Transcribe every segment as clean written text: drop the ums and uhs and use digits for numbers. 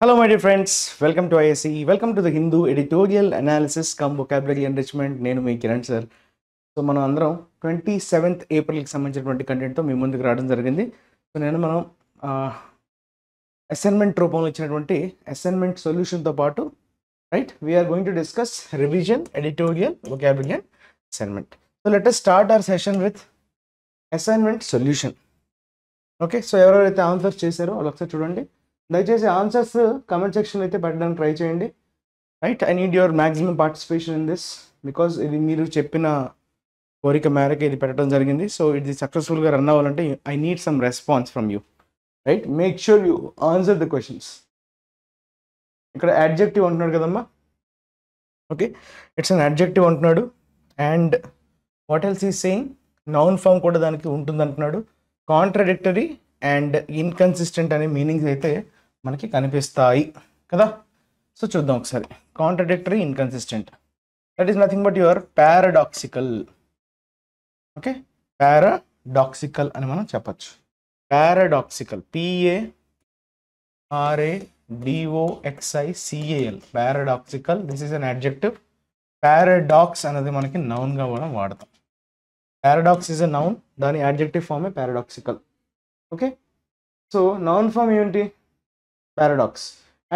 Hello, my dear friends. Welcome to ISC. Welcome to the Hindu Editorial Analysis Cum Vocabulary Enrichment. నేను మీ Kiran sir. So మనం అందరం 27th ఏప్రిల్కి సంబంధించినటువంటి కంటెంట్తో మీ ముందుకు రావడం జరిగింది. సో మనం అసైన్మెంట్ రూపంలో ఇచ్చినటువంటి అసైన్మెంట్ సొల్యూషన్తో పాటు right we're going to discuss revision editorial vocabulary and assignment. So let us start our session with assignment solution. Okay, so ఎవరెవరైతే ఆన్సర్స్ చేశారో వాళ్ళు ఒకసారి చూడండి. దయచేసి ఆన్సర్స్ కమెంట్ సెక్షన్ అయితే పెట్టడానికి ట్రై చేయండి. Right, I need your maximum participation in this because ఇది మీరు చెప్పిన కోరిక మేరకు ఇది పెట్టడం జరిగింది. సో ఇది సక్సెస్ఫుల్గా రన్ అవ్వాలంటే I need some response from you. Right, make sure you answer the questions. ఇక్కడ అడ్జెక్టివ్ అంటున్నాడు కదమ్మా. ఓకే, ఇట్స్ అన్ అడ్జెక్టివ్ అంటున్నాడు. And what else is saying, noun form కూడా దానికి ఉంటుంది అంటున్నాడు. కాంట్రడిక్టరీ అండ్ ఇన్కన్సిస్టెంట్ అనే మీనింగ్స్ అయితే మనకి కనిపిస్తాయి కదా. సో చూద్దాం ఒకసారి. Contradictory, inconsistent, that is nothing but your paradoxical. Okay, paradoxical అని మనం చెప్పచ్చు. Paradoxical, PARADOXICAL, paradoxical. This is an adjective. Paradox అనేది మనకి నౌన్గా మనం వాడతాం. పారాడాక్స్ ఈజ్ అ నౌన్, దాని అడ్జెక్టివ్ ఫామే paradoxical. Okay, so noun form ఏంటి? పారాడాక్స్.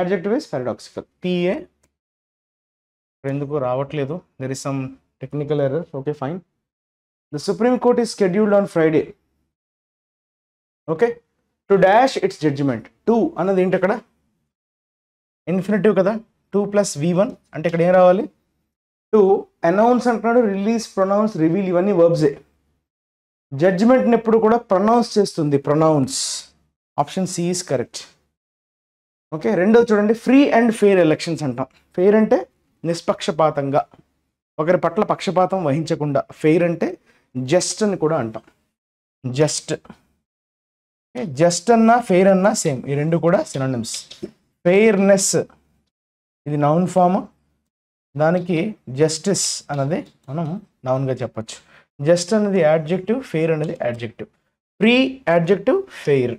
Adjective is paradoxical. ఎందుకు రావట్లేదు? There is some technical error. Okay, fine. The Supreme Court is scheduled on Friday. Okay, to dash its judgement. To అన్నది ఏంటి అక్కడ? Infinitive కదా. 2 + V1 అంటే ఇక్కడ ఏం రావాలి? టు అనౌన్స్ అంటున్నాడు. రిలీజ్, ప్రొనౌన్స్, రివీల్ ఇవన్నీ వర్బ్సే. జడ్జిమెంట్ని ఎప్పుడు కూడా ప్రొనౌన్స్ చేస్తుంది. Pronounce. Option C is correct. Okay, రెండోది చూడండి. ఫ్రీ అండ్ ఫెయిర్ ఎలక్షన్స్ అంటాం. ఫెయిర్ అంటే నిష్పక్షపాతంగా, ఒకరి పట్ల పక్షపాతం వహించకుండా. ఫెయిర్ అంటే జస్ట్ అని కూడా అంటాం. జస్ట్. జస్ట్ అన్నా ఫెయిర్ అన్నా సేమ్, ఈ రెండు కూడా సినోనిమ్స్. ఫెయిర్నెస్ ఇది నౌన్ ఫామ్, దానికి జస్టిస్ అన్నది మనం నౌన్గా చెప్పచ్చు. జస్ట్ అనేది యాడ్జెక్టివ్, ఫెయిర్ అనేది adjective. Free adjective, fair.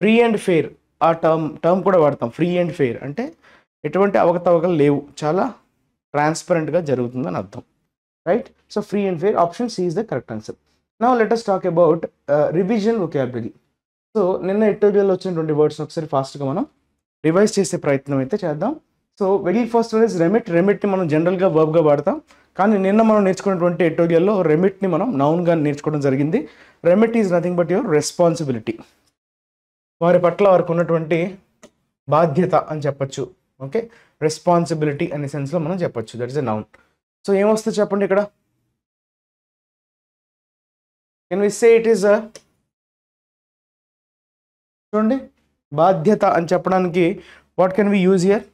Free and fair ఆ టర్మ్ కూడా వాడతాం. ఫ్రీ అండ్ ఫెయిర్ అంటే ఎటువంటి అవకతవకలు లేవు, చాలా ట్రాన్స్పరెంట్గా జరుగుతుందని అర్థం. Right, so free and fair, option C is the correct answer. Now let us talk about revision vocabulary. So నిన్న ఎడిటోరియల్లో వచ్చినటువంటి వర్డ్స్ ఒకసారి ఫాస్ట్గా మనం రివైజ్ చేసే ప్రయత్నం అయితే చేద్దాం. So very first one is remit. రెమిట్ని మనం జనరల్గా వర్బ్గా వాడతాం, కానీ నిన్న మనం నేర్చుకున్నటువంటి ఎడిటోరియల్లో రెమిట్ని మనం నౌన్గా నేర్చుకోవడం జరిగింది. Remit is nothing but your responsibility. వారి పట్ల వారికి ఉన్నటువంటి బాధ్యత అని చెప్పచ్చు. ఓకే, రెస్పాన్సిబిలిటీ అనే సెన్స్లో మనం చెప్పచ్చు. That is a noun. So ఏమొస్తుంది చెప్పండి ఇక్కడ? Can we say it is చూడండి, బాధ్యత అని చెప్పడానికి what can we use here?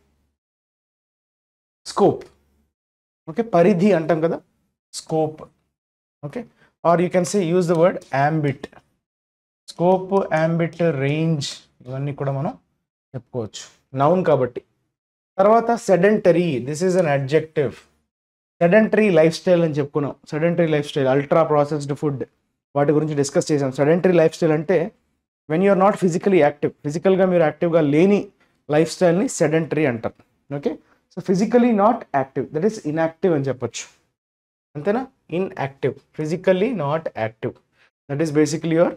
Scope. Okay, పరిధి అంటాం కదా, scope. Okay, or you can say use the word ambit. Scope, ambit, range ఇవన్నీ కూడా మనం చెప్పుకోవచ్చు నౌన్ కాబట్టి. తర్వాత sedentary, this is an adjective. Sedentary lifestyle అని చెప్పుకున్నాం. Sedentary lifestyle, ultra processed food, వాటి గురించి డిస్కస్ చేసాం. సెడెంటరీ లైఫ్ స్టైల్ అంటే when you're not physically active, ఫిజికల్గా మీరు యాక్టివ్గా లేని లైఫ్ స్టైల్ని సెడెంటరీ అంటారు. Okay, so physically not active, that is inactive అని చెప్పొచ్చు. అంతేనా? Inactive, physically not active, that is basically your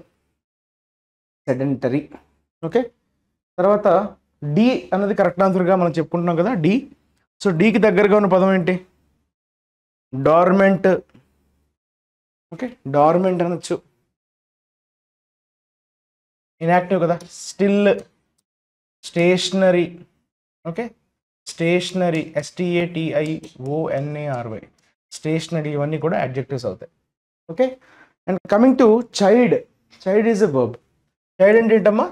sedentary. Okay, తర్వాత డి అన్నది కరెక్ట్ ఆన్సర్గా మనం చెప్పుకుంటున్నాం కదా, డి. సో డికి దగ్గరగా ఉన్న పదం ఏంటి? డార్మెంట్. ఓకే, డార్మెంట్ అనొచ్చు. ఇన్యాక్టివ్ కదా. Still, stationary. Okay, stationary, STATIONARY, stationary, ఇవన్నీ కూడా అడ్జెక్టివ్స్ అవుతాయి. Okay, and coming to chide. Chide is a verb. Chide అంటే ఏంటమ్మా?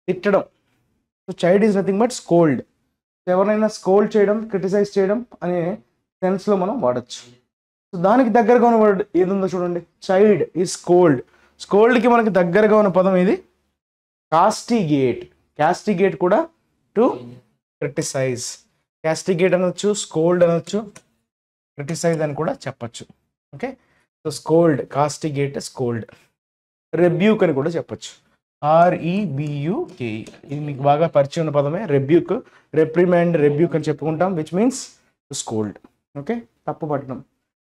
తిట్టడం. So chide is nothing but scold. ఎవరినైనా స్కోల్డ్ చేయడం, క్రిటిసైజ్ చేయడం అనే సెన్స్లో మనం వాడచ్చు. సో దానికి దగ్గరగా ఉన్న వర్డ్ ఏది ఉందో చూడండి. Child is scold. స్కోల్డ్కి మనకి దగ్గరగా ఉన్న పదం ఇది కాస్టిగేట్. కాస్టిగేట్ కూడా టు క్రిటిసైజ్. కాస్టిగేట్ అనొచ్చు, స్కోల్డ్ అనొచ్చు, క్రిటిసైజ్ అని కూడా చెప్పచ్చు. Okay, so scold, castigate, scold. Rebuke అని కూడా చెప్పచ్చు. REBUKE. ఇది మీకు బాగా పరిచయం ఉన్న పదమే. రెబ్యూక్, రెప్రిమాండ్, రెబ్యూక్ అని చెప్పుకుంటాం, విచ్ మీన్స్ స్కోల్డ్. ఓకే, తప్పు పట్టడం.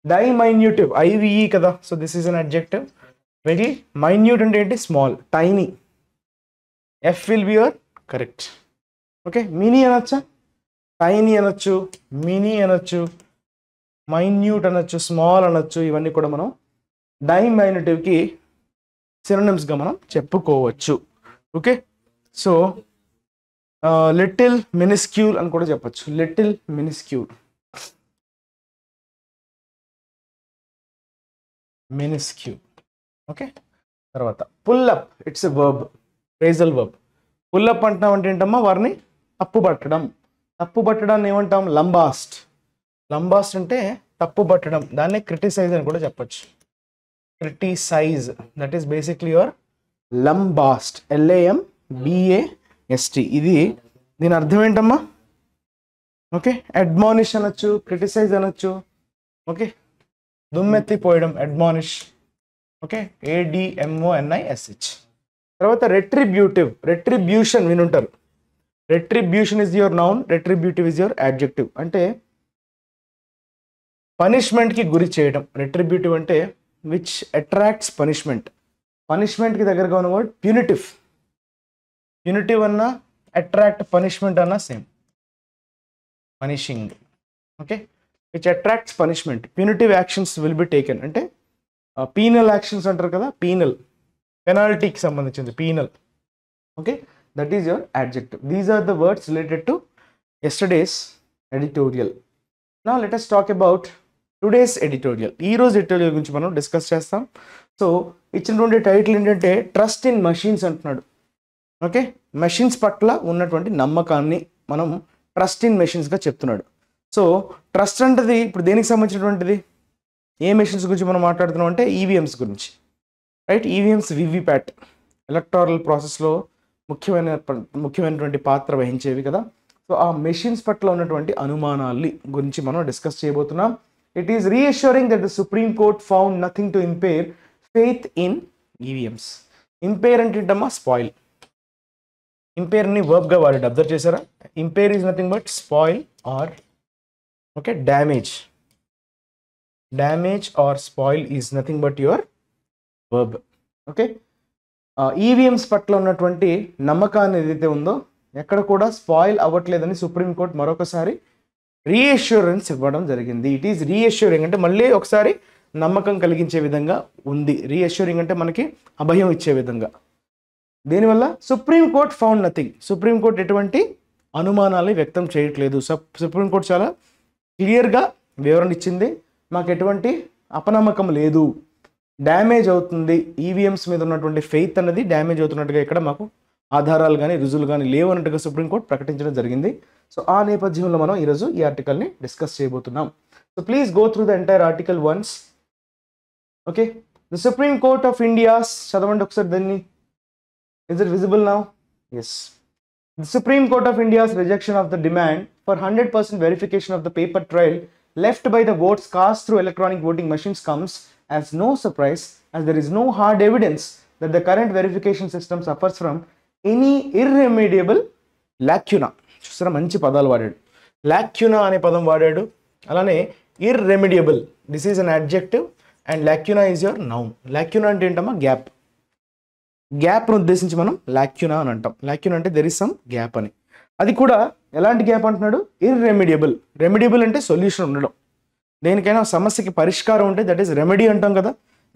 డైమైన్యూటివ్, IVE కదా, so this is an adjective. Very minute అంటే ఏంటి? Small, tiny. F will be your correct. Okay, mini అనొచ్చా? టైనీ అనొచ్చు, మినీ అనొచ్చు, మైన్యూట్ అనొచ్చు, స్మాల్ అనొచ్చు. ఇవన్నీ కూడా మనం డైమైన్యూటివ్కి సినోనిమ్స్గా మనం చెప్పుకోవచ్చు. ఓకే, సో లిటిల్ మినిస్క్యూల్ అని కూడా చెప్పచ్చు. Little minuscule, minuscule. ఓకే, తర్వాత pull-up, it's a verb, phrasal verb. Pull-up అంటున్నాం అంటే ఏంటమ్మా? వారిని తప్పు పట్టడం. తప్పు పట్టడాన్ని ఏమంటాం? లంబాస్ట్. లంబాస్ట్ అంటే తప్పు పట్టడం. దాన్ని క్రిటిసైజ్ అని కూడా చెప్పచ్చు. Criticise, that is basically your lambast. LAMBAST. ఇది దీని అర్థం ఏంటమ్మా? ఓకే, అడ్మానిష్ అనొచ్చు, క్రిటిసైజ్ అనొచ్చు. ఓకే, దుమ్మెత్తిపోయడం, అడ్మానిష్. Okay, ADMONISH. తర్వాత రెట్రిబ్యూటివ్, రెట్రిబ్యూషన్ వినుంటారు. Retribution is your noun, retributive is your adjective. అంటే పనిష్మెంట్కి గురి చేయడం. రెట్రిబ్యూటివ్ అంటే విచ్ అట్రాక్ట్స్ పనిష్మెంట్. పనిష్మెంట్కి దగ్గరగా ఉన్న వర్డ్ ప్యూనిటివ్. ప్యూనిటివ్ అన్నా, అట్రాక్ట్, పనిష్మెంట్ అన్నా same, punishing. Okay, which attracts punishment. Punitive actions will be taken. అంటే పీనల్ యాక్షన్స్ అంటారు కదా, పీనల్, పెనాల్టీకి సంబంధించింది penal. Okay, that is your adjective. These are the words related to yesterday's editorial. Now let us talk about today's editorial. ఈ రోజు editorial గురించి మనం discuss చేస్తాం. సో ఇచ్చినటువంటి టైటిల్ ఏంటంటే ట్రస్ట్ ఇన్ మషీన్స్ అంటున్నాడు. ఓకే, మెషిన్స్ పట్ల ఉన్నటువంటి నమ్మకాన్ని మనం ట్రస్ట్ ఇన్ మెషిన్స్గా చెప్తున్నాడు. సో ట్రస్ట్ అంటది ఇప్పుడు దేనికి సంబంధించినటువంటిది? ఏ మెషిన్స్ గురించి మనం మాట్లాడుతున్నాం అంటే ఈవీఎంస్ గురించి, రైట్? ఈవీఎంస్ వివిప్యాట్ ఎలక్టోరల్ ప్రాసెస్లో ముఖ్యమైనటువంటి పాత్ర వహించేవి కదా. సో ఆ మెషిన్స్ పట్ల ఉన్నటువంటి అనుమానాల్ని గురించి మనం డిస్కస్ చేయబోతున్నాం. It is reassuring that the Supreme Court found nothing to impair faith in EVMs. Impair అంటే ఏంటమ్మా? స్పాయిల్. ఇంపేర్ని వర్బ్గా వాడాడు, అబ్జర్వ్ చేశారా? Impair is nothing but spoil or okay damage. Damage or spoil is nothing but your verb. Okay, EVMs పట్ల ఉన్నటువంటి నమ్మకాన్ని ఏదైతే ఉందో ఎక్కడ కూడా స్పాయిల్ అవ్వట్లేదని సుప్రీంకోర్టు మరొకసారి రీఅష్యూరెన్స్ ఇవ్వడం జరిగింది. ఇట్ ఈస్ రీఅష్యూరింగ్ అంటే మళ్ళీ ఒకసారి నమ్మకం కలిగించే విధంగా ఉంది. రీఅష్యూరింగ్ అంటే మనకి అభయం ఇచ్చే విధంగా. దీనివల్ల సుప్రీంకోర్టు ఫౌండ్ నథింగ్. సుప్రీంకోర్టు ఎటువంటి అనుమానాలు వ్యక్తం చేయట్లేదు. సుప్రీంకోర్టు చాలా క్లియర్గా వివరణ ఇచ్చింది. మాకు ఎటువంటి అపనమ్మకం లేదు, డ్యామేజ్ అవుతుంది, ఈవీఎంస్ మీద ఉన్నటువంటి ఫెయిత్ అన్నది డ్యామేజ్ అవుతున్నట్టుగా ఇక్కడ మాకు ఆధారాలు కానీ రుజువులు కానీ లేవు అన్నట్టుగా సుప్రీంకోర్టు ప్రకటించడం జరిగింది. సో ఆ నేపథ్యంలో మనం ఈరోజు ఈ ఆర్టికల్ని డిస్కస్ చేయబోతున్నాం. So please go through the entire article once. Okay, the Supreme Court of India's, చదవండి ఒకసారి దాన్ని. Is it visible now? Yes. The Supreme Court of India's rejection of the demand for 100% verification of the paper trail left by the votes cast through electronic voting machines comes as no surprise, as there is no hard evidence that the current verification system suffers from any irremediable lacuna. చూసారా, మంచి పదాలు వాడాడు. లాక్యునా అనే పదం వాడాడు. అలానే irremediable, this is an adjective and lacuna is your noun. Lacuna అంటే ఏంటమ్మా? గ్యాప్. గ్యాప్ను ఉద్దేశించి మనం లాక్యునా అని అంటాం. లాక్యునా అంటే దెర్ ఇస్ సమ్ గ్యాప్ అని. అది కూడా ఎలాంటి గ్యాప్ అంటున్నాడు? ఇర్రెమిడియబుల్. రెమిడియబుల్ అంటే సొల్యూషన్ ఉండడం. దేనికైనా సమస్యకి పరిష్కారం ఉంటే దట్ ఈస్ రెమెడీ అంటాం కదా.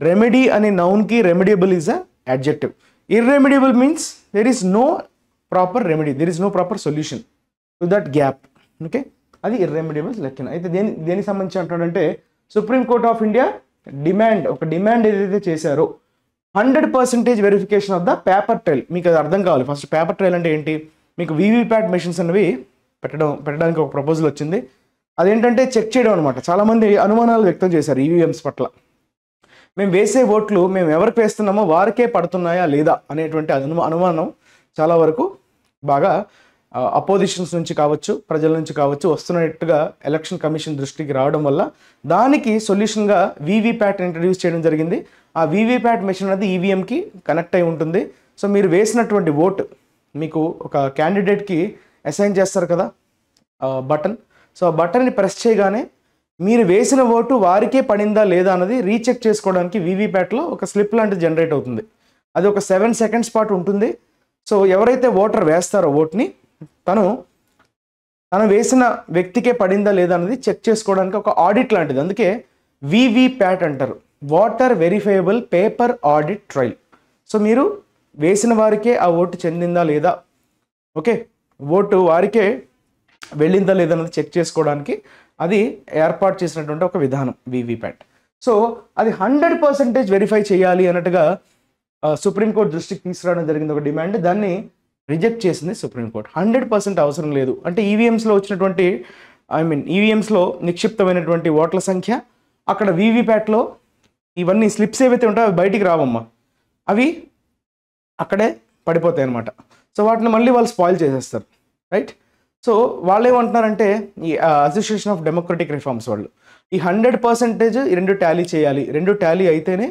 రెమెడీ అనే నౌన్కి remediable is a adjective. Irremediable means there is no proper remedy, there is no proper solution to that gap. Okay, అది ఇర్రెమిడియబుల్ లెక్కన. అయితే దేనికి సంబంధించి అంటాడంటే సుప్రీం కోర్ట్ ఆఫ్ ఇండియా ఒక డిమాండ్ ఏదైతే చేశారో 100% verification of the paper trail. మీకు అది అర్థం కావాలి. ఫస్ట్ పేపర్ ట్రయల్ అంటే ఏంటి? మీకు వీవీప్యాట్ మెషిన్స్ అనేవి పెట్టడానికి ఒక ప్రపోజల్ వచ్చింది. అదేంటంటే చెక్ చేయడం అనమాట. చాలామంది అనుమానాలు వ్యక్తం చేశారు ఈవీఎంస్ పట్ల. మేము వేసే ఓట్లు మేము ఎవరికి వేస్తున్నామో వారికే పడుతున్నాయా లేదా అనేటువంటి అనుమానం చాలా వరకు బాగా అపోజిషన్స్ నుంచి కావచ్చు, ప్రజల నుంచి కావచ్చు వస్తున్నట్టుగా ఎలక్షన్ కమిషన్ దృష్టికి రావడం వల్ల దానికి సొల్యూషన్గా వీవీప్యాట్ ఇంట్రడ్యూస్ చేయడం జరిగింది. ఆ వీవీప్యాట్ మెషిన్ అనేది ఈవీఎంకి కనెక్ట్ అయి ఉంటుంది. సో మీరు వేసినటువంటి ఓటు మీకు ఒక క్యాండిడేట్కి అసైన్ చేస్తారు కదా బటన్. సో ఆ బటన్ని ప్రెస్ చేయగానే మీరు వేసిన ఓటు వారికే పడిందా లేదా అన్నది రీచెక్ చేసుకోవడానికి వీవీప్యాట్లో ఒక స్లిప్ లాంటిది జనరేట్ అవుతుంది. అది ఒక 7 సెకండ్స్ పాటు ఉంటుంది. సో ఎవరైతే ఓటర్ వేస్తారో ఓట్ని తను వేసిన వ్యక్తికే పడిందా లేదా అన్నది చెక్ చేసుకోవడానికి ఒక ఆడిట్ లాంటిది. అందుకే వీవీప్యాట్ అంటారు, water verifiable paper audit trial. So మీరు వేసిన వారికే ఆ ఓటు చెందిందా లేదా, ఓకే, ఓటు వారికే వెళ్ళిందా లేదా అన్నది చెక్ చేసుకోవడానికి అది ఏర్పాటు చేసినటువంటి ఒక విధానం వీవీప్యాట్. సో అది 100% వెరిఫై చేయాలి అన్నట్టుగా సుప్రీంకోర్టు దృష్టికి తీసుకురావడం జరిగింది ఒక డిమాండ్. దాన్ని రిజెక్ట్ చేసింది సుప్రీంకోర్టు. 100% అవసరం లేదు అంటే ఈవీఎంస్లో వచ్చినటువంటి ఈవీఎంస్లో నిక్షిప్తమైనటువంటి ఓట్ల సంఖ్య, అక్కడ వీవీప్యాట్లో ఇవన్నీ స్లిప్స్ ఏవైతే ఉంటాయో అవి బయటికి రావమ్మా, అవి అక్కడే పడిపోతాయి అన్నమాట. సో వాటిని మళ్ళీ వాళ్ళు స్పాయిల్ చేసేస్తారు, రైట్. సో వాళ్ళు ఏమంటున్నారంటే ఈ అసోసియేషన్ ఆఫ్ డెమోక్రటిక్ రిఫార్మ్స్ వాళ్ళు ఈ 100% ఈ రెండు టాలీ చేయాలి, రెండు టాలీ అయితేనే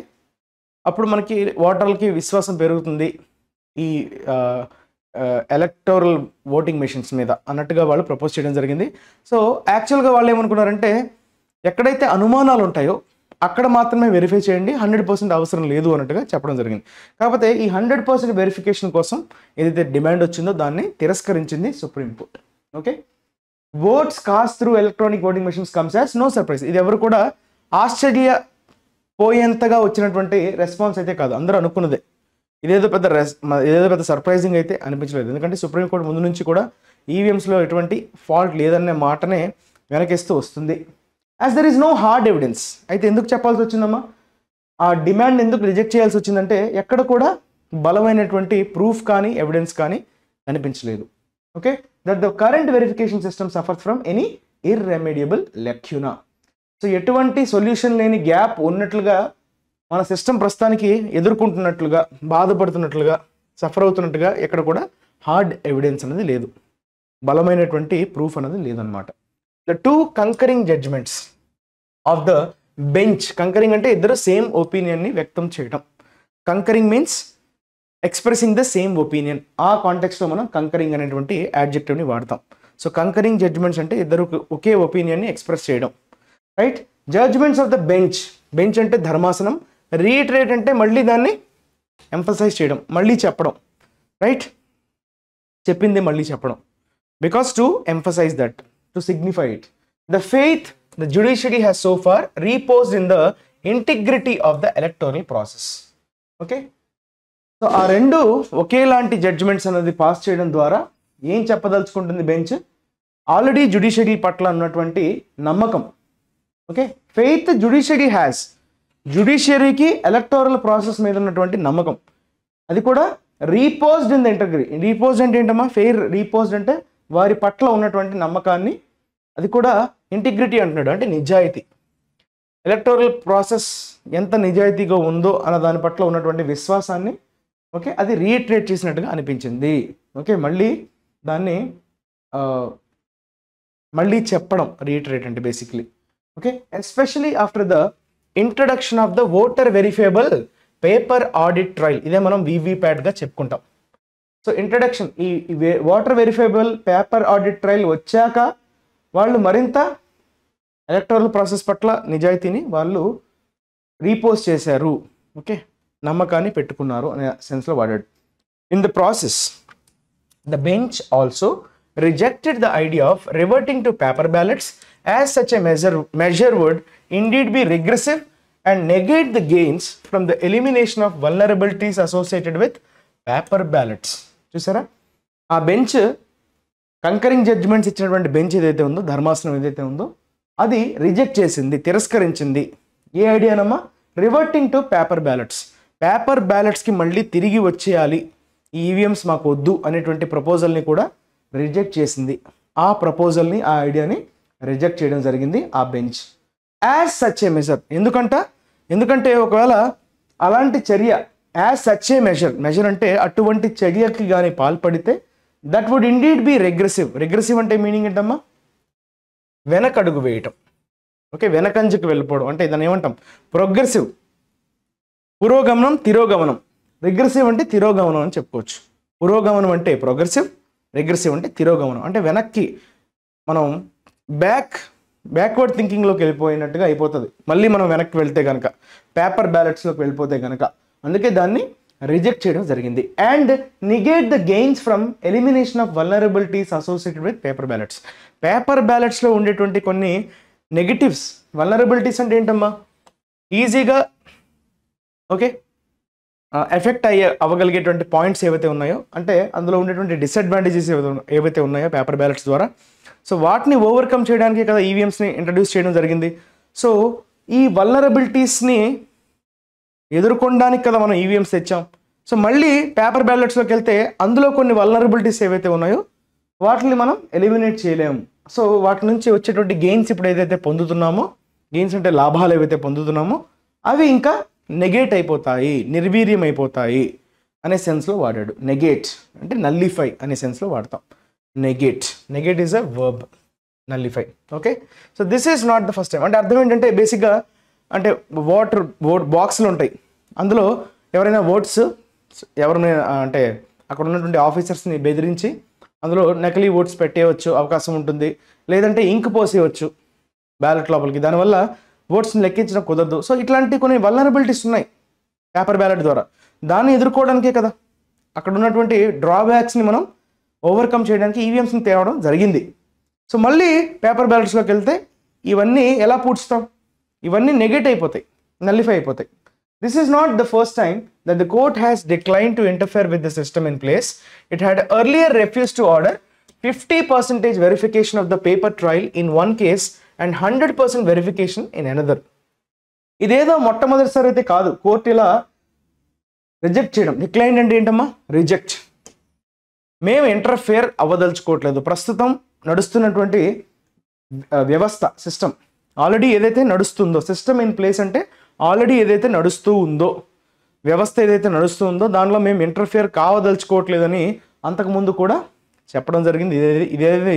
అప్పుడు మనకి ఓటర్లకి విశ్వాసం పెరుగుతుంది ఈ ఎలక్టోరల్ ఓటింగ్ మెషిన్స్ మీద అన్నట్టుగా వాళ్ళు ప్రపోజ్ చేయడం జరిగింది. సో యాక్చువల్గా వాళ్ళు ఏమనుకున్నారంటే ఎక్కడైతే అనుమానాలు ఉంటాయో అక్కడ మాత్రమే వెరిఫై చేయండి, 100% అవసరం లేదు అన్నట్టుగా చెప్పడం జరిగింది. కాకపోతే ఈ 100% వెరిఫికేషన్ కోసం ఏదైతే డిమాండ్ వచ్చిందో దాన్ని తిరస్కరించింది Supreme Court. Okay, votes cast through electronic voting machines comes as no surprise. ఇది ఎవరు కూడా ఆశ్చర్యపోయేంతగా వచ్చినటువంటి రెస్పాన్స్ అయితే కాదు, అందరూ అనుకున్నదే. ఇదేదో పెద్ద సర్ప్రైజింగ్ అయితే అనిపించలేదు. ఎందుకంటే సుప్రీంకోర్టు ముందు నుంచి కూడా ఈవీఎంస్లో ఎటువంటి ఫాల్ట్ లేదనే మాటనే వెనకేస్తూ వస్తుంది. As there is no hard evidence. అయితే ఎందుకు చెప్పాల్సి వచ్చిందమ్మా, ఆ డిమాండ్ ఎందుకు రిజెక్ట్ చేయాల్సి వచ్చిందంటే ఎక్కడ కూడా బలమైనటువంటి ప్రూఫ్ కానీ ఎవిడెన్స్ కానీ కనిపించలేదు. Okay, that the current verification system suffers from any irremediable lacuna. So ఎటువంటి సొల్యూషన్ లేని గ్యాప్ ఉన్నట్లుగా మన సిస్టమ్ ప్రస్తుతానికి ఎదుర్కొంటున్నట్లుగా, బాధపడుతున్నట్లుగా, సఫర్ అవుతున్నట్టుగా ఎక్కడ కూడా హార్డ్ ఎవిడెన్స్ అనేది లేదు, బలమైనటువంటి ప్రూఫ్ అనేది లేదన్నమాట. The two concurring judgements of the bench, concurring అంటే ఇద్దరు సేమ్ ఒపీనియన్ని వ్యక్తం చేయడం. Concurring means expressing the same opinion. ఆ కాంటెక్స్లో మనం కంకరింగ్ అనేటువంటి యాడ్జెక్టివ్ని వాడతాం. సో కంకరింగ్ జడ్జ్మెంట్స్ అంటే ఇద్దరు ఒకే ఒపీనియన్ని ఎక్స్ప్రెస్ చేయడం, right. Judgments of the bench, bench అంటే ధర్మాసనం, రీఇటరేట్ అంటే మళ్ళీ దాన్ని ఎంఫసైజ్ చేయడం, మళ్ళీ చెప్పడం, రైట్, చెప్పింది మళ్ళీ చెప్పడం. Because to emphasise that, to signify it. The faith the judiciary has so far reposed in the integrity of the electoral process. Okay, so ఆ రెండు ఒకేలాంటి జడ్జ్మెంట్స్ అనేది పాస్ చేయడం ద్వారా ఏం చెప్పదలుచుకుంటుంది బెంచ్, ఆల్రెడీ జ్యుడిషియరీ పట్ల ఉన్నటువంటి నమ్మకం. ఓకే, ఫెయిత్ జ్యుడిషియరీ హ్యాస్, జ్యుడిషియరీకి ఎలక్టోరల్ ప్రాసెస్ మీద ఉన్నటువంటి నమ్మకం, అది కూడా reposed in the integrity. Reposed అంటే ఏంటమ్మా, ఫెయిర్ రీపోజ్డ్ అంటే వారి పట్ల ఉన్నటువంటి నమ్మకాన్ని, అది కూడా ఇంటిగ్రిటీ అంటున్నాడు అంటే నిజాయితీ. ఎలక్టోరల్ ప్రాసెస్ ఎంత నిజాయితీగా ఉందో అన్న దాని పట్ల ఉన్నటువంటి విశ్వాసాన్ని, ఓకే, అది రీఇటరేట్ చేసినట్టుగా అనిపించింది. ఓకే, మళ్ళీ దాన్ని మళ్ళీ చెప్పడం, రీఇటరేట్ అంటే basically. Okay, especially after the introduction of the voter verifiable paper audit trial. ఇదే మనం వీవీప్యాట్గా చెప్పుకుంటాం. సో ఇంట్రడక్షన్, ఈ voter verifiable paper audit trial వచ్చాక వాళ్ళు మరింత ఎలక్టోరల్ ప్రాసెస్ పట్ల నిజాయితీని వాళ్ళు రీపోజ్ చేశారు, ఓకే, నమ్మకాన్ని పెట్టుకున్నారు అనే సెన్స్లో వాడాడు. In the process the bench also rejected the idea of reverting to paper ballots as such a measure would indeed be regressive and negate the gains from the elimination of vulnerabilities associated with paper ballots. చూసారా, ఆ bench concurring judgements ఇచ్చినటువంటి bench ఏదైతే ఉందో, ధర్మాసనం ఏదైతే ఉందో, అది reject చేసింది, తిరస్కరించింది. ఏ ఐడియానమ్మా, reverting to paper ballots. Paper బ్యాలెట్స్కి మళ్ళీ తిరిగి వచ్చేయాలి, ఈ ఈవీఎంస్ మాకు వద్దు అనేటువంటి ప్రపోజల్ని కూడా రిజెక్ట్ చేసింది. ఆ ప్రపోజల్ని, ఆ ఐడియాని రిజెక్ట్ చేయడం జరిగింది ఆ bench. As such a measure, ఎందుకంటే ఒకవేళ అలాంటి చర్య, యాజ్ సచ్ ఏ మెజర్ అంటే అటువంటి చర్యకి కానీ పాల్పడితే దట్ వుడ్ ఇండీడ్ బి రెగ్రెసివ్. రెగ్రెసివ్ అంటే మీనింగ్ ఏంటమ్మా, వెనకడుగు వేయటం. ఓకే, వెనకంజకు వెళ్ళిపోవడం అంటే దాన్ని ఏమంటాం, ప్రోగ్రెసివ్, పురోగమనం తిరోగమనం, రిగ్రెసివ్ అంటే తిరోగమనం అని చెప్పుకోవచ్చు. పురోగమనం అంటే ప్రోగ్రెసివ్, రిగ్రెసివ్ అంటే తిరోగమనం. అంటే వెనక్కి మనం బ్యాక్వర్డ్ థింకింగ్లోకి వెళ్ళిపోయినట్టుగా అయిపోతుంది మళ్ళీ మనం వెనక్కి వెళ్తే కనుక, పేపర్ బ్యాలెట్స్లోకి వెళ్ళిపోతే కనుక. అందుకే దాన్ని రిజెక్ట్ చేయడం జరిగింది. And negate the gains from elimination of vulnerabilities associated with paper ballots. Paper బ్యాలెట్స్లో ఉండేటువంటి కొన్ని నెగిటివ్స్, వల్నరబిలిటీస్ అంటే ఏంటమ్మా, ఈజీగా ఓకే ఎఫెక్ట్ అవ్వగలిగేటువంటి పాయింట్స్ ఏవైతే ఉన్నాయో, అంటే అందులో ఉండేటువంటి డిసడ్వాంటేజెస్ ఏవైతే ఉన్నాయో పేపర్ బ్యాలెట్స్ ద్వారా, సో వాటిని ఓవర్కమ్ చేయడానికి కదా ఈవీఎంస్ని ఇంట్రడ్యూస్ చేయడం జరిగింది. సో ఈ వల్నరబిలిటీస్ని ఎదుర్కొనడానికి కదా మనం ఈవీఎంస్ తెచ్చాం. సో మళ్ళీ పేపర్ బ్యాలెట్స్లోకి వెళ్తే అందులో కొన్ని వల్నరబిలిటీస్ ఏవైతే ఉన్నాయో వాటిని మనం ఎలిమినేట్ చేయలేము. సో వాటి నుంచి వచ్చేటువంటి గెయిన్స్ ఇప్పుడు ఏదైతే పొందుతున్నామో, గెయిన్స్ అంటే లాభాలు ఏవైతే పొందుతున్నామో అవి ఇంకా నెగేట్ అయిపోతాయి, నిర్వీర్యం అయిపోతాయి అనే సెన్స్లో వాడాడు. నెగేట్ అంటే నల్లిఫై అనే సెన్స్లో వాడతాం. Negate is a verb, nullify. Okay, so this is not the first time. అంటే అర్థం ఏంటంటే బేసిక్గా అంటే ఓట్ బాక్సులు ఉంటాయి, అందులో ఎవరైనా ఓట్స్ ఎవరైనా అంటే అక్కడ ఉన్నటువంటి ఆఫీసర్స్ని బెదిరించి అందులో నకిలీ ఓట్స్ పెట్టేయవచ్చు, అవకాశం ఉంటుంది. లేదంటే ఇంక్ పోసేయవచ్చు బ్యాలెట్ లోపలికి, దానివల్ల ఓట్స్ని లెక్కించడం కుదరదు. సో ఇట్లాంటి కొన్ని వల్నరబిలిటీస్ ఉన్నాయి పేపర్ బ్యాలెట్ ద్వారా. దాన్ని ఎదుర్కోవడానికే కదా అక్కడ ఉన్నటువంటి డ్రాబ్యాక్స్ని మనం ఓవర్కమ్ చేయడానికి ఈవీఎంస్ని తేవడం జరిగింది. సో మళ్ళీ పేపర్ బ్యాలెట్స్లోకి వెళ్తే ఇవన్నీ ఎలా పూడ్చుతాం, ఇవన్నీ నెగెట్ అయిపోతాయి, నల్లిఫై అయిపోతాయి. This is not the first time that the court has declined to interfere with the system in place. It had earlier refused to order 50% verification of the paper trail in one case and 100% verification in another. ఇదేదో మొట్టమొదటిసారి అయితే కాదు court ఇలా reject చేయడం. Decline అంటే ఏంటమ్మా, reject. మేము interfere అవ్వదలుచుకోవట్లేదు, ప్రస్తుతం నడుస్తున్నటువంటి వ్యవస్థ సిస్టమ్ ఆల్రెడీ ఏదైతే నడుస్తుందో, సిస్టమ్ ఇన్ ప్లేస్ అంటే ఆల్రెడీ ఏదైతే నడుస్తూ ఉందో, వ్యవస్థ ఏదైతే నడుస్తూ ఉందో దానిలో మేము ఇంటర్ఫియర్ కావదలుచుకోవట్లేదని అంతకుముందు కూడా చెప్పడం జరిగింది. ఇదేది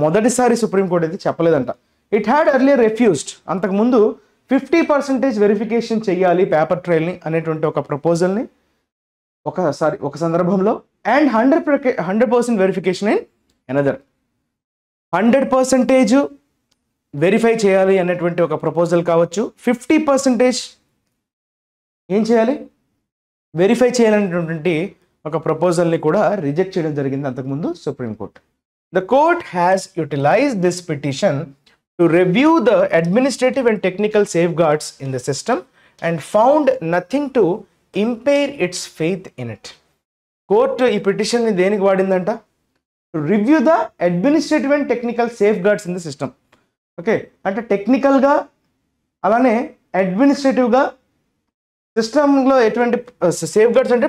మొదటిసారి సుప్రీంకోర్టు అయితే చెప్పలేదంట. ఇట్ హ్యాడ్ ఎర్లియర్ రిఫ్యూజ్డ్, అంతకుముందు 50% వెరిఫికేషన్ చేయాలి పేపర్ ట్రైల్ని అనేటువంటి ఒక ప్రపోజల్ని ఒక సందర్భంలో, and 100% verification in another. 100% verify చేయాలి అనేటువంటి ఒక ప్రపోజల్ కావచ్చు, 50% ఏం చేయాలి, వెరిఫై చేయాలనేటువంటి ఒక ప్రపోజల్ని కూడా రిజెక్ట్ చేయడం జరిగింది అంతకుముందు supreme court. The court has utilised this petition to review the administrative and technical safeguards in the system and found nothing to impair its faith in it. Court ఈ పిటిషన్ని దేనికి వాడిందంట, review the administrative and technical safeguards in the system. Okay, అంటే టెక్నికల్గా అలానే అడ్మినిస్ట్రేటివ్గా సిస్టంలో ఎటువంటి safe guards అంటే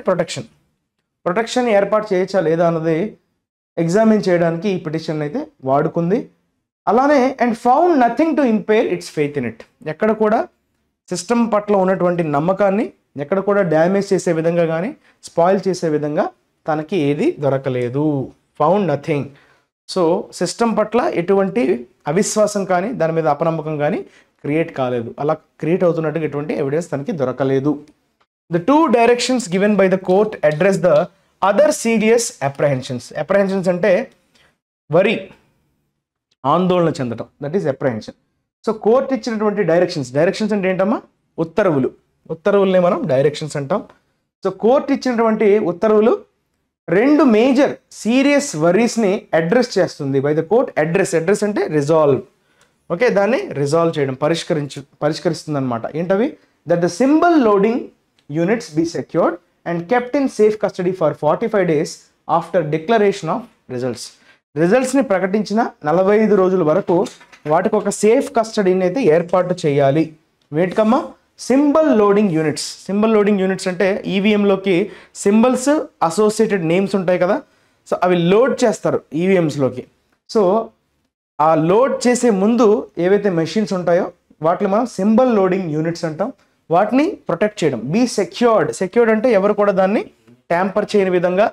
ప్రొటెక్షన్ ఏర్పాటు చేయొచ్చా లేదా అన్నది ఎగ్జామిన్ చేయడానికి ఈ పిటిషన్ అయితే వాడుకుంది. అలానే and found nothing to impair its faith in it, ఎక్కడ కూడా సిస్టమ్ పట్ల ఉన్నటువంటి నమ్మకాన్ని ఎక్కడ కూడా డ్యామేజ్ చేసే విధంగా కానీ స్పాయిల్ చేసే విధంగా తనకి ఏది దొరకలేదు. Found nothing. సో సిస్టమ్ పట్ల ఎటువంటి అవిశ్వాసం కానీ దాని మీద అపనమ్మకం కానీ క్రియేట్ కాలేదు, అలా క్రియేట్ అవుతున్నట్టుగా ఎటువంటి ఎవిడెన్స్ తనకి దొరకలేదు. The two directions given by the court address the other serious apprehensions. Apprehensions అంటే వరి, ఆందోళన చెందటం, that is apprehension. So court ఇచ్చినటువంటి డైరెక్షన్స్ అంటే ఏంటమ్మా, ఉత్తర్వుల్ని మనం డైరెక్షన్స్ అంటాం. సో కోర్ట్ ఇచ్చినటువంటి ఉత్తర్వులు రెండు మేజర్ సీరియస్ వరీస్ని అడ్రస్ చేస్తుంది. బై ద కోర్ట్ అడ్రస్ అంటే రిజాల్వ్. ఓకే, దాన్ని రిజాల్వ్ చేయడం, పరిష్కరిస్తుంది అనమాట. ఏంటవి, that the symbol loading units be secured and kept in safe custody for 45 days after declaration of రిజల్ట్స్ని ప్రకటించిన 45 రోజుల వరకు వాటికి ఒక సేఫ్ కస్టడీని అయితే ఏర్పాటు చేయాలి. వేటికమ్మా, సింబల్ లోడింగ్ యూనిట్స్ అంటే ఈవీఎంలోకి సింబల్స్ అసోసియేటెడ్ నేమ్స్ ఉంటాయి కదా, సో అవి లోడ్ చేస్తారు ఈవీఎంస్లోకి. సో ఆ లోడ్ చేసే ముందు ఏవైతే మెషిన్స్ ఉంటాయో వాటిని మనం సింబల్ లోడింగ్ యూనిట్స్ అంటాం. వాటిని ప్రొటెక్ట్ చేయడం, బీ సెక్యూర్డ్ అంటే ఎవరు కూడా దాన్ని ట్యాంపర్ చేయని విధంగా,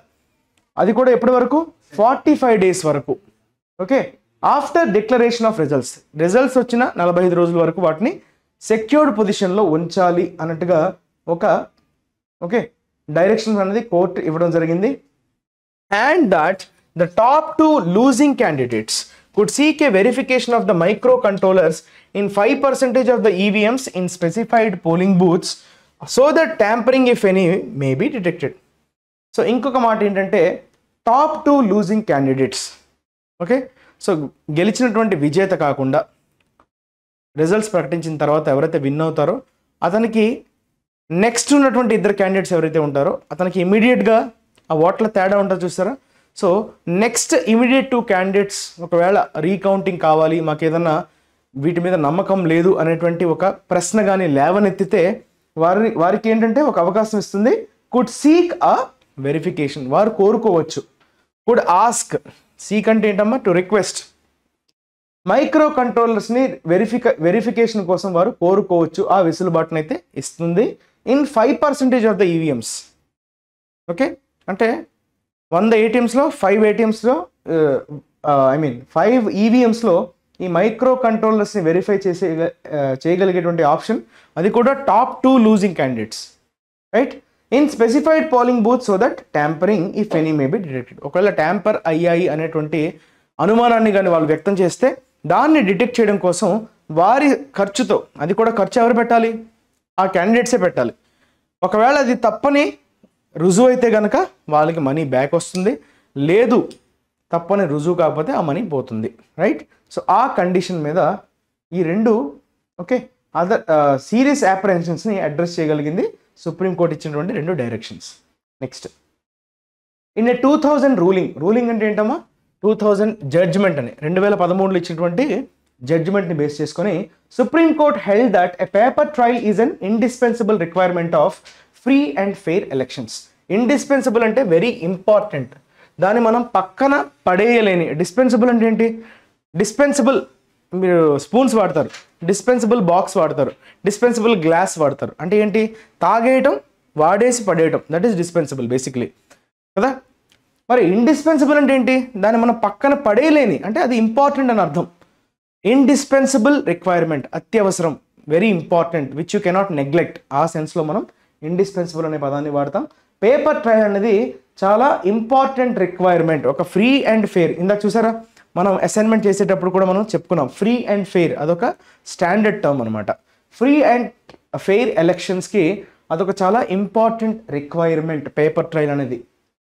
అది కూడా ఎప్పటి వరకు, 45 days వరకు. Okay, after declaration of results వచ్చిన 45 రోజుల వరకు వాటిని సెక్యూర్డ్ పొజిషన్లో ఉంచాలి అన్నట్టుగా ఒక డైరెక్షన్స్ అనేది కోర్టు ఇవ్వడం జరిగింది. And that the top 2 losing candidates could seek a verification of the microcontrollers in 5% of the EVMs in specified polling booths so that tampering, if any, may be detected. So ఇంకొక మాట ఏంటంటే top 2 losing candidates, okay, so గెలిచినటువంటి విజేత కాకుండా results ప్రకటించిన తర్వాత ఎవరైతే win అవుతారో అతనికి నెక్స్ట్ ఉన్నటువంటి ఇద్దరు క్యాండిడేట్స్ ఎవరైతే ఉంటారో అతనికి ఇమీడియట్గా ఆ ఓట్ల తేడా ఉంటుంది చూస్తారా. సో నెక్స్ట్ ఇమీడియట్ 2 క్యాండిడేట్స్ ఒకవేళ రీకౌంటింగ్ కావాలి, మాకు ఏదన్నా వీటి మీద నమ్మకం లేదు అనేటువంటి ఒక ప్రశ్న కానీ లేవనెత్తితే వారికి ఏంటంటే ఒక అవకాశం ఇస్తుంది. కుడ్ సీక్ అ వెరిఫికేషన్, వారు కోరుకోవచ్చు. కుడ్ ఆస్క్, సీక్ అంటే ఏంటమ్మా, టు రిక్వెస్ట్. మైక్రో కంట్రోలర్స్ని వెరిఫికేషన్ కోసం వారు కోరుకోవచ్చు, ఆ వెసులుబాటును అయితే ఇస్తుంది. In 5% of the EVMs. Okay, అంటే 100 ATMsలో 5 ATMsలో 5 EVMsలో ఈ మైక్రో కంట్రోలర్స్ని వెరిఫై చేయగలిగేటువంటి ఆప్షన్, అది కూడా top 2 losing candidates, right, in specified polling booth so that tampering if any may be detected. ఒకవేళ ట్యాంపర్ అయ్యాయి అనేటువంటి అనుమానాన్ని కానీ వాళ్ళు వ్యక్తం చేస్తే దాన్ని డిటెక్ట్ చేయడం కోసం వారి ఖర్చుతో, అది కూడా ఖర్చు ఎవరు పెట్టాలి, ఆ క్యాండిడేట్సే పెట్టాలి. ఒకవేళ అది తప్పని రుజువు అయితే కనుక వాళ్ళకి మనీ బ్యాక్ వస్తుంది, లేదు తప్పని రుజువు కాకపోతే ఆ మనీ పోతుంది, రైట్. సో ఆ కండిషన్ మీద ఈ రెండు ఓకే అదర్ సీరియస్ అప్రహెన్షన్స్ని అడ్రస్ చేయగలిగింది సుప్రీంకోర్టు ఇచ్చినటువంటి 2 directions. Next, in a 2000 ruling అంటే ఏంటమ్మా, 2000 జడ్జ్మెంట్ అని 2013లో ఇచ్చినటువంటి జడ్జ్మెంట్ని బేస్ చేసుకొని supreme court held that a paper trial is an indispensable requirement of free and fair elections. Indispensable అంటే వెరీ ఇంపార్టెంట్, దాన్ని మనం పక్కన పడేయలేని. డిస్పెన్సిబుల్ అంటే ఏంటి, డిస్పెన్సిబుల్ మీరు స్పూన్స్ వాడతారు, డిస్పెన్సిబుల్ బాక్స్ వాడతారు, డిస్పెన్సిబుల్ గ్లాస్ వాడతారు, అంటే ఏంటి, తాగేయటం వాడేసి పడేయటం, దట్ ఈస్ డిస్పెన్సిబుల్ బేసిక్లీ కదా. మరి ఇండిస్పెన్సిబుల్ అంటే ఏంటి, దాన్ని మనం పక్కన పడేయలేని, అంటే అది ఇంపార్టెంట్ అని అర్థం. ఇండిస్పెన్సిబుల్ రిక్వైర్మెంట్, అత్యవసరం, very important, which you cannot neglect, ఆ సెన్స్లో మనం ఇండిస్పెన్సిబుల్ అనే పదాన్ని వాడతాం. పేపర్ ట్రయల్ అనేది చాలా ఇంపార్టెంట్ రిక్వైర్మెంట్, ఒక ఫ్రీ అండ్ ఫెయిర్. ఇందాక చూసారా మనం అసైన్మెంట్ చేసేటప్పుడు కూడా మనం చెప్పుకున్నాం, ఫ్రీ అండ్ ఫెయిర్ అదొక స్టాండర్డ్ టర్మ్ అనమాట. ఫ్రీ అండ్ ఫెయిర్ ఎలక్షన్స్కి అదొక చాలా ఇంపార్టెంట్ రిక్వైర్మెంట్ పేపర్ ట్రయల్ అనేది.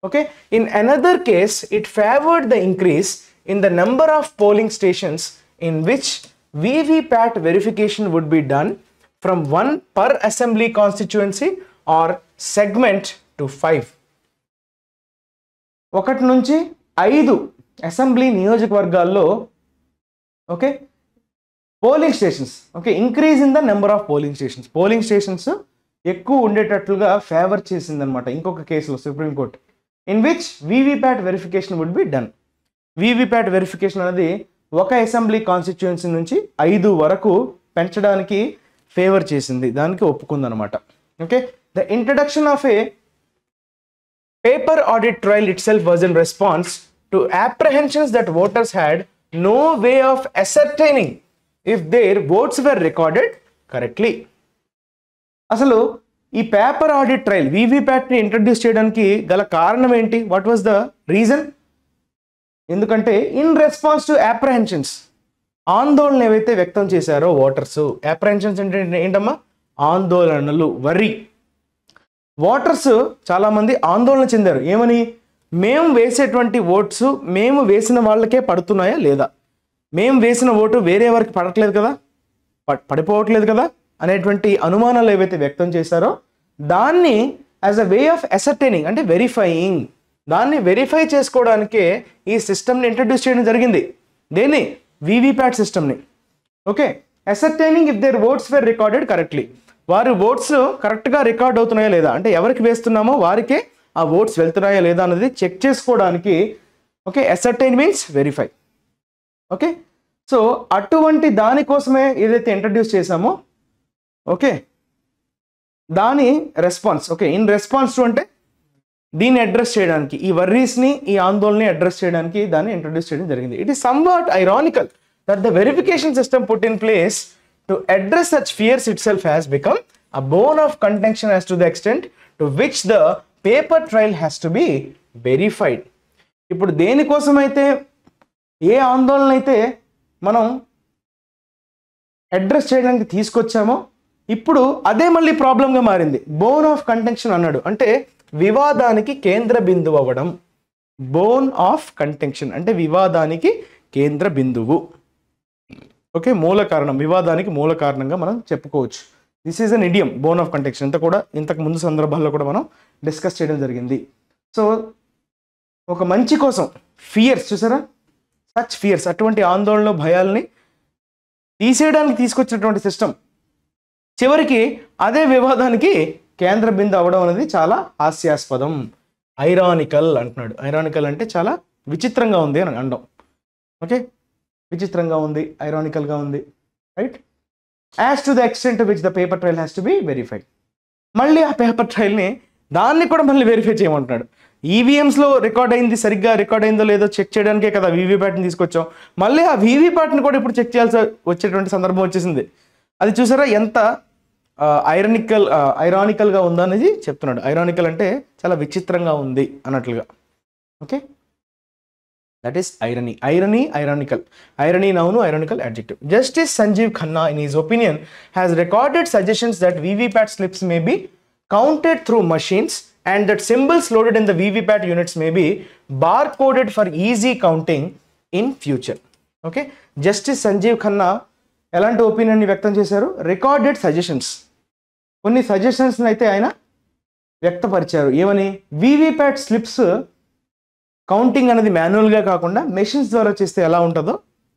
Okay, in another case it favoured the increase in the number of polling stations in which VVPAT verification would be done from 1 per assembly constituency or segment to 5. 1 నుంచి 5 assembly నియోజకవర్గాల్లో okay polling stations, okay, increase in the number of polling stations ఎక్కువ ఉండేటట్లుగా favour చేసిందనమాట ఇంకొక కేసులో Supreme Court. In which VVPAT verification would be done. VVPAT verification అనేది ఒక assembly constituency నుంచి 5 వరకు పెంచడానికి ఫేవర్ చేసింది, దానికి ఒప్పుకుందనమాట. Okay, the introduction of a paper audit trail itself was in response to apprehensions that voters had no way of ascertaining if their votes were recorded correctly. అసలు ఈ పేపర్ audit ట్రయల్ VVPATని ఇంట్రడ్యూస్ చేయడానికి గల కారణం ఏంటి, వాట్ వాజ్ ద రీజన్? ఎందుకంటే ఇన్ రెస్పాన్స్ టు అప్రహెన్షన్స్, ఆందోళన ఏవైతే వ్యక్తం చేశారో ఓటర్స్. అప్రహెన్షన్స్ అంటే ఏంటమ్మా, ఆందోళనలు, వరి. ఓటర్స్ చాలామంది ఆందోళన చెందారు, ఏమని, మేము వేసేటువంటి ఓట్స్ మేము వేసిన వాళ్ళకే పడుతున్నాయా లేదా, మేము వేసిన ఓటు వేరే వారికి పడట్లేదు కదా, పడిపోవట్లేదు కదా అనేటువంటి అనుమానాలు ఏవైతే వ్యక్తం చేశారో దాన్ని యాజ్ అ వే ఆఫ్ అసర్టైనింగ్ అంటే వెరిఫైయింగ్, దాన్ని వెరిఫై చేసుకోవడానికే ఈ సిస్టమ్ని ఇంట్రడ్యూస్ చేయడం జరిగింది. దేన్ని, VVPAT సిస్టమ్ని. Okay, ascertaining if their votes were recorded correctly, వారి ఓట్స్ కరెక్ట్గా రికార్డ్ అవుతున్నాయా లేదా, అంటే ఎవరికి వేస్తున్నామో వారికే ఆ ఓట్స్ వెళ్తున్నాయా లేదా అన్నది చెక్ చేసుకోవడానికి. Okay, ascertain means verify. Okay, so అటువంటి దానికోసమే ఏదైతే ఇంట్రడ్యూస్ చేశామో ఓకే దాని response. Okay, in response to అంటే దీన్ని అడ్రస్ చేయడానికి, ఈ వర్రీస్ని ఈ ఆందోళనని అడ్రస్ చేయడానికి దాన్ని ఇంట్రడ్యూస్ చేయడం జరిగింది. It is somewhat ironical that the verification system put in place to address such fears it self has become A bone of contention as to the extent to which the paper trail has to be verified. ఇప్పుడు దేనికోసమైతే ఏ ఆందోళన అయితే మనం address చేయడానికి తీసుకొచ్చామో ఇప్పుడు అదే మళ్ళీ ప్రాబ్లంగా మారింది. Bone of contention అన్నాడు అంటే వివాదానికి కేంద్ర బిందువు అవ్వడం. బోన్ ఆఫ్ కంటెన్షన్ అంటే వివాదానికి కేంద్ర బిందువు. ఓకే, మూల కారణం, వివాదానికి మూల కారణంగా మనం చెప్పుకోవచ్చు. This is an idiom, bone of contention. ఇంత కూడా ఇంతకు ముందు సందర్భాల్లో కూడా మనం డిస్కస్ చేయడం జరిగింది. సో ఒక మంచి కోసం ఫియర్స్ చూసారా, సచ్ ఫియర్స్, అటువంటి ఆందోళన భయాల్ని తీసేయడానికి తీసుకొచ్చినటువంటి సిస్టమ్ చివరికి అదే వివాదానికి కేంద్ర బిందు అవ్వడం అనేది చాలా హాస్యాస్పదం. ఐరానికల్ అంటున్నాడు. ఐరానికల్ అంటే చాలా విచిత్రంగా ఉంది అని అనడం. ఓకే, విచిత్రంగా ఉంది, ఐరానికల్గా ఉంది, right. As to the extent which the paper trial has to be verified. మళ్ళీ ఆ పేపర్ ట్రయల్ని దాన్ని కూడా మళ్ళీ వెరిఫై చేయమంటున్నాడు. ఈవీఎంస్లో రికార్డ్ అయింది, సరిగ్గా రికార్డ్ అయిందో లేదో చెక్ చేయడానికే కదా వీవీప్యాట్ని తీసుకొచ్చాం. మళ్ళీ ఆ వీవీప్యాట్ని కూడా ఇప్పుడు చెక్ చేయాల్సి వచ్చేటువంటి సందర్భం వచ్చేసింది. అది చూసారా ఎంత ఐరానికల్గా ఉందా అనేది చెప్తున్నాడు. ఐరానికల్ అంటే చాలా విచిత్రంగా ఉంది అన్నట్లుగా. Okay, that is irony. Ironical. Irony noun, ironical adjective. Justice Sanjeev Khanna in his opinion has recorded suggestions that VVPAT slips may be counted through machines and that symbols loaded in the VVPAT units may be bar-coded for easy counting in future. Okay, Justice Sanjeev Khanna ఎలాంటి ఒపీనియన్ని వ్యక్తం చేశారు? Recorded suggestions, కొన్ని సజెషన్స్ని అయితే ఆయన వ్యక్తపరిచారు. ఏమని? VVPAT slips counting అనేది మాన్యువల్గా కాకుండా మెషిన్స్ ద్వారా చేస్తే ఎలా ఉంటుందో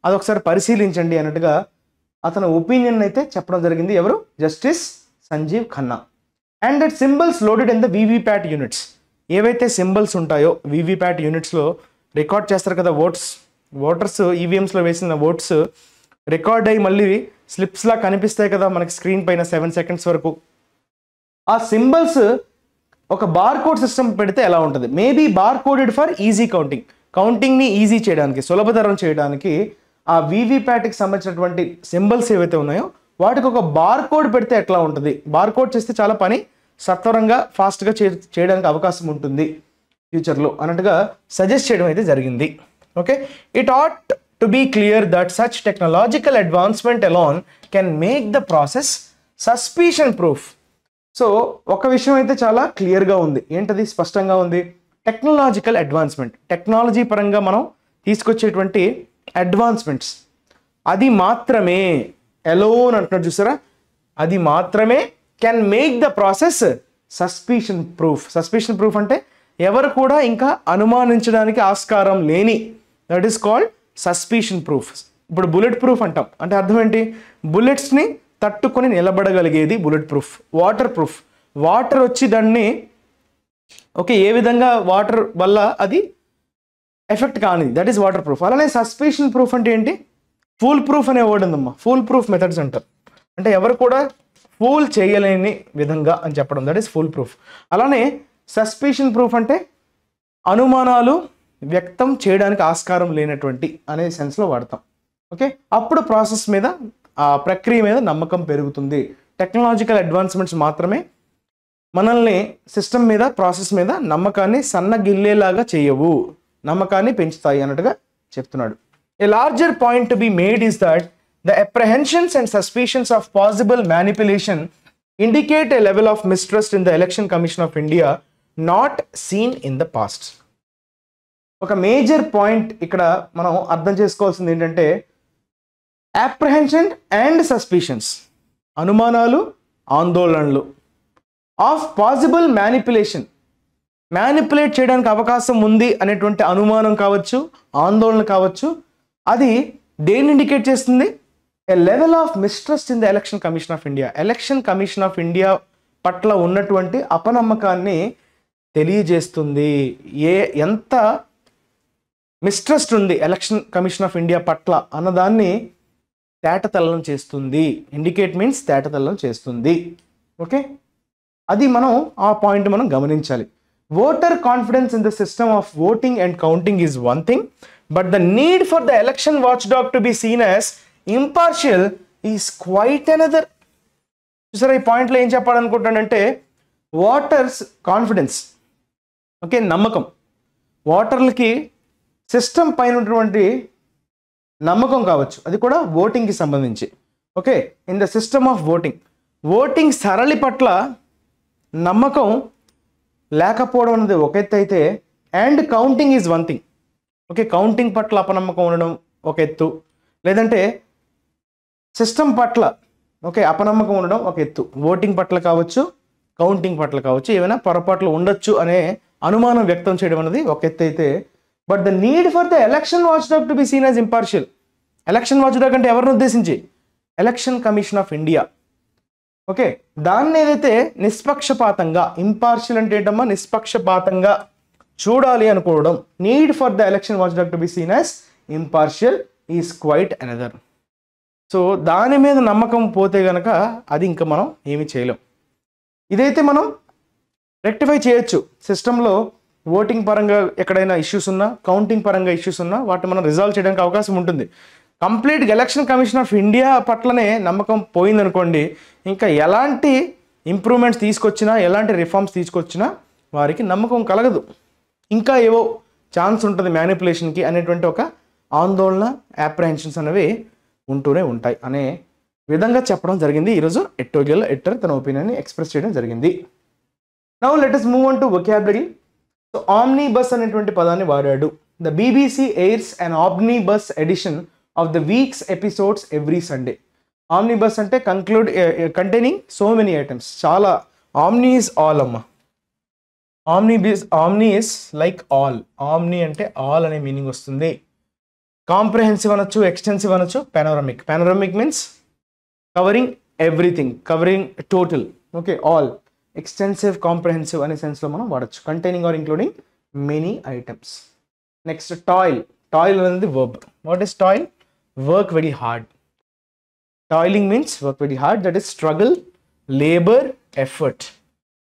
అదొకసారి పరిశీలించండి అన్నట్టుగా అతను ఒపీనియన్ అయితే చెప్పడం జరిగింది. ఎవరు? Justice Sanjiv Khanna. And that symbols loaded in the VVPAT units, ఏవైతే సింబల్స్ ఉంటాయో వీవీప్యాట్ యూనిట్స్లో రికార్డ్ చేస్తారు కదా ఓటర్స్ ఈవీఎంస్లో వేసిన ఓట్స్ రికార్డ్ అయ్యి మళ్ళీ స్లిప్స్లా కనిపిస్తాయి కదా మనకి స్క్రీన్ పైన 7 seconds వరకు. ఆ సింబల్స్ ఒక బార్ కోడ్ సిస్టమ్ పెడితే ఎలా ఉంటుంది? Maybe bar coded for easy కౌంటింగ్ని ఈజీ చేయడానికి, సులభతరం చేయడానికి ఆ వీవీప్యాట్కి సంబంధించినటువంటి సింబల్స్ ఏవైతే ఉన్నాయో వాటికి ఒక బార్ కోడ్ పెడితే ఎట్లా ఉంటుంది? బార్ కోడ్ చేస్తే చాలా పని సత్వరంగా ఫాస్ట్గా చేయడానికి అవకాశం ఉంటుంది ఫ్యూచర్లో అన్నట్టుగా సజెస్ట్ చేయడం అయితే జరిగింది. Okay, it ought to be clear that such technological advancement alone can make the process suspicion proof. So ఒక విషయం అయితే చాలా క్లియర్గా ఉంది. ఏంటది? స్పష్టంగా ఉంది. టెక్నాలజికల్ అడ్వాన్స్మెంట్, టెక్నాలజీ పరంగా మనం తీసుకొచ్చేటువంటి అడ్వాన్స్మెంట్స్, అది మాత్రమే అలోన్ అంటున్నాడు చూసారా, అది మాత్రమే can make the process suspicion proof. Suspicion proof అంటే ఎవరు కూడా ఇంకా అనుమానించడానికి ఆస్కారం లేని, that is called suspicion proof. ఇప్పుడు బుల్లెట్ ప్రూఫ్ అంటాం అంటే అర్థం ఏంటి? బుల్లెట్స్ని తట్టుకొని నిలబడగలిగేది bullet proof. Water proof, water వచ్చి దాన్ని ఓకే ఏ విధంగా వాటర్ వల్ల అది ఎఫెక్ట్ కానిది, దట్ ఈస్ వాటర్ ప్రూఫ్. అలానే సస్పిషన్ ప్రూఫ్ అంటే ఏంటి? ఫూల్ ప్రూఫ్ అనే వర్డ్ ఉందమ్మా, ఫూల్ ప్రూఫ్ మెథడ్స్ అంటారు. అంటే ఎవరు కూడా ఫూల్ చేయలేని విధంగా అని చెప్పడం, దట్ ఈస్ ఫూల్ ప్రూఫ్. అలానే సస్పిషన్ ప్రూఫ్ అంటే అనుమానాలు వ్యక్తం చేయడానికి ఆస్కారం లేనటువంటి అనే సెన్స్లో వాడతాం. ఓకే, అప్పుడు ప్రాసెస్ మీద, ఆ ప్రక్రియ మీద నమ్మకం పెరుగుతుంది. టెక్నాలజికల్ అడ్వాన్స్మెంట్స్ మాత్రమే మనల్ని సిస్టమ్ మీద, ప్రాసెస్ మీద నమ్మకాన్ని సన్నగిల్లేలాగా చేయవు, నమ్మకాన్ని పెంచుతాయి అన్నట్టుగా చెప్తున్నాడు. A larger point to be made is that the apprehensions and suspicions of possible manipulation indicate a level of mistrust in the Election Commission of India not seen in the past. ఒక major point ఇక్కడ మనం అర్థం చేసుకోవాల్సింది ఏంటంటే apprehension and suspicions, అనుమానాలు, ఆందోళనలు of possible manipulate చేయడానికి అవకాశం ఉంది అనేటువంటి అనుమానం కావచ్చు, ఆందోళన కావచ్చు, అది దేన్ని ఇండికేట్ చేస్తుంది? A level of mistrust in the Election Commission of India. Election Commission of India పట్ల ఉన్నటువంటి అపనమ్మకాన్ని తెలియజేస్తుంది. ఎంత మిస్ట్రస్ట్ ఉంది ఎలక్షన్ కమిషన్ ఆఫ్ ఇండియా పట్ల అన్నదాన్ని తేటతెల్లం చేస్తుంది. ఇండికేట్ మీన్స్ తేటతెల్లం చేస్తుంది. ఓకే, అది మనం ఆ పాయింట్ మనం గమనించాలి. Voter confidence in the system of voting and counting is one thing, but the need for the election watch dog to be seen as impartial is quiet another. చూసారా, ఈ పాయింట్లో ఏం చెప్పాలనుకుంటానంటే వాటర్స్ కాన్ఫిడెన్స్, ఓకే, నమ్మకం. వాటర్లకి system పైన ఉన్నటువంటి నమ్మకం కావచ్చు, అది కూడా ఓటింగ్కి సంబంధించి. Okay, in the system of voting సరళి పట్ల నమ్మకం లేకపోవడం అనేది ఒక ఎత్తు అయితే, and counting is one thing. Okay, counting పట్ల అపనమ్మకం ఉండడం ఒక ఎత్తు, లేదంటే సిస్టమ్ పట్ల ఓకే అపనమ్మకం ఉండడం ఒక ఎత్తు. ఓటింగ్ పట్ల కావచ్చు, కౌంటింగ్ పట్ల కావచ్చు, ఏమైనా పొరపాట్లు ఉండొచ్చు అనే అనుమానం వ్యక్తం చేయడం అనేది ఒక ఎత్తు అయితే, but the need for the election watchdog to be seen as impartial. Election watchdog అంటే ఎవరిని ఉద్దేశించి? Election Commission of India. Okay, దాన్ని ఏదైతే నిష్పక్షపాతంగా, ఇంపార్షియల్ అంటే ఏంటమ్మా, నిష్పక్షపాతంగా చూడాలి అనుకోవడం, need for the election watchdog to be seen as impartial is quiet another. So దాని మీద నమ్మకం పోతే కనుక అది ఇంకా మనం ఏమి చేయలేం. ఇదైతే మనం రెక్టిఫై చేయొచ్చు. సిస్టంలో ఓటింగ్ పరంగా ఎక్కడైనా ఇష్యూస్ ఉన్నా, కౌంటింగ్ పరంగా ఇష్యూస్ ఉన్నా వాటిని మనం రిజాల్వ్ చేయడానికి అవకాశం ఉంటుంది. కంప్లీట్గా ఎలక్షన్ కమిషన్ ఆఫ్ ఇండియా పట్లనే నమ్మకం పోయిందనుకోండి, ఇంకా ఎలాంటి ఇంప్రూవ్మెంట్స్ తీసుకొచ్చినా, ఎలాంటి రిఫార్మ్స్ తీసుకొచ్చినా వారికి నమ్మకం కలగదు. ఇంకా ఏవో ఛాన్స్ ఉంటుంది మ్యానిపులేషన్కి అనేటువంటి ఒక ఆందోళన, అప్రహెన్షన్స్ అనేవి ఉంటూనే ఉంటాయి అనే విధంగా చెప్పడం జరిగింది. ఈరోజు ఎడిటోరియల్ ఎడిటర్ తన ఒపీనియన్ని ఎక్స్ప్రెస్ చేయడం జరిగింది. Now let us move on to vocabulary. So omnibus అనేటువంటి పదాన్ని వాడాడు. The BBC airs an omnibus edition of the week's episodes every Sunday. Omnibus అంటే కంటైనింగ్ సో మెనీ ఐటమ్స్, చాలా. ఆమ్ని ఈజ్ ఆల్ అమ్మ. Omni is like all. Omni అంటే all అనే meaning వస్తుంది. Comprehensive అనొచ్చు, ఎక్స్టెన్సివ్ అనొచ్చు, panoramic. Panoramic means covering everything, covering total. Okay, all. Extensive, comprehensive అనే సెన్స్లో మనం వాడచ్చు. Containing are including many items. Next toil. Toil అనేది verb. What is toil? Work very hard. Toiling means work very hard, that is struggle, labour, effort.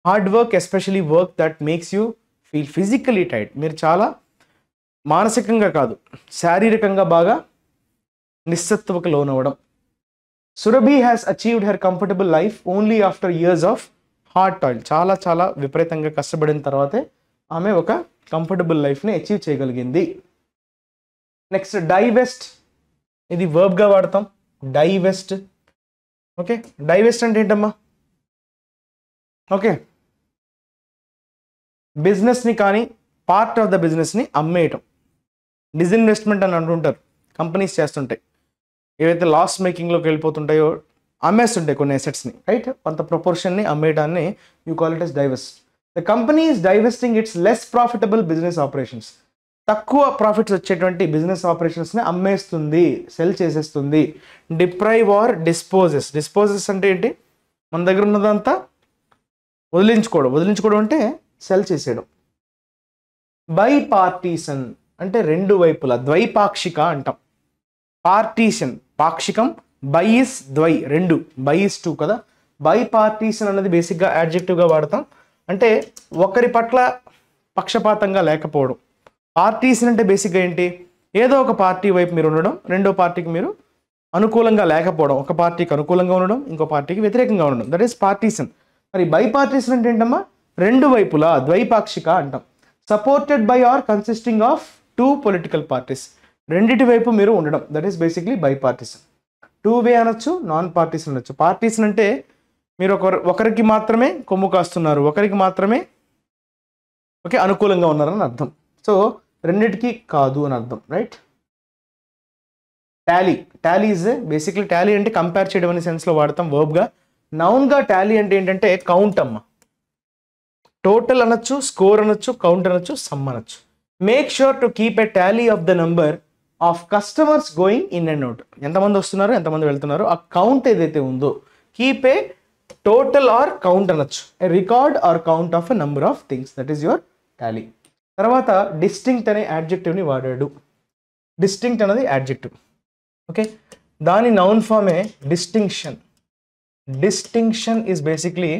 Hard work, especially work that makes you feel physically tired. మీరు చాలా మానసికంగా కాదు, శారీరకంగా బాగా నిస్సత్తువకు లోనవ్వడం. Surabhi has achieved her comfortable life only after years of hard toil. చాలా చాలా విపరీతంగా కష్టపడిన తర్వాతే ఆమె ఒక కంఫర్టబుల్ లైఫ్ని అచీవ్ చేయగలిగింది. నెక్స్ట్ డైవెస్ట్. ఇది వర్బ్గా వాడతాం, డైవెస్ట్. ఓకే, డైవెస్ట్ అంటే ఏంటమ్మా? ఓకే, బిజినెస్ని కానీ పార్ట్ ఆఫ్ ద బిజినెస్ని అమ్మేయటం. డిస్ఇన్వెస్ట్మెంట్ అని అంటుంటారు కంపెనీస్ చేస్తుంటాయి. ఏవైతే లాస్ మేకింగ్లోకి వెళ్ళిపోతుంటాయో అమ్మేస్తుంటాయి కొన్ని అసెట్స్ని, రైట్? కొంత ప్రపోర్షన్ని అమ్మేయడాన్ని you call it as divest. The company is divesting its less profitable business operations. తక్కువ ప్రాఫిట్స్ వచ్చేటువంటి బిజినెస్ ఆపరేషన్స్ని అమ్మేస్తుంది, సెల్ చేసేస్తుంది. Deprive or disposes. డిస్పోజెస్ అంటే ఏంటి? మన దగ్గర ఉన్నదంతా వదిలించుకోవడం. వదిలించుకోవడం అంటే సెల్ చేసేయడం. బై పార్టీషన్ అంటే రెండు వైపులా, ద్వైపాక్షిక అంటాం. పార్టీషన్ పాక్షికం, బై ఇస్ ద్వై, రెండు. బై ఇస్ టూ కదా. బై పార్టీషన్ అనేది బేసిక్గా యాడ్జెక్టివ్గా వాడతాం, అంటే ఒకరి పట్ల పక్షపాతంగా లేకపోవడం. పార్టీషన్ అంటే బేసిక్గా ఏంటి? ఏదో ఒక పార్టీ వైపు మీరు ఉండడం, రెండో పార్టీకి మీరు అనుకూలంగా లేకపోవడం. ఒక పార్టీకి అనుకూలంగా ఉండడం, ఇంకో పార్టీకి వ్యతిరేకంగా ఉండడం, దట్ ఈస్ పార్టీషన్. మరి బై పార్టీషన్ అంటే ఏంటమ్మా? రెండు వైపులా, ద్వైపాక్షిక అంటాం. Supported by or consisting of two political parties. రెండిటి వైపు మీరు ఉండడం, that is basically bipartisan. Two way అనొచ్చు, నాన్ పార్టీషన్ అనొచ్చు. పార్టీషన్ అంటే మీరు ఒకరికి మాత్రమే కొమ్ము కాస్తున్నారు, ఒకరికి మాత్రమే ఓకే అనుకూలంగా ఉన్నారని అర్థం. సో రెండిటికి కాదు అని అర్థం, right? Tally. Tally is basically, Tally అంటే కంపేర్ చేయడం అనే సెన్స్లో వాడతాం వర్బ్గా. నౌన్గా టాలీ అంటే ఏంటంటే కౌంట్ అమ్మ. టోటల్ అనొచ్చు, స్కోర్ అనొచ్చు, కౌంట్ అనొచ్చు, సమ్ అనొచ్చు. Make sure to keep a tally of the number of customers going in and out. ఎంతమంది వస్తున్నారు, ఎంతమంది వెళ్తున్నారు, ఆ కౌంట్ ఏదైతే ఉందో keep a total or count అనొచ్చు. A record or count of a number of things, that is your tally. తర్వాత distinct అనే యాడ్జెక్టివ్ని వాడాడు. డిస్టింక్ట్ అనేది యాడ్జెక్టివ్, ఓకే. దాని నౌన్ ఫామే distinction. Distinction is basically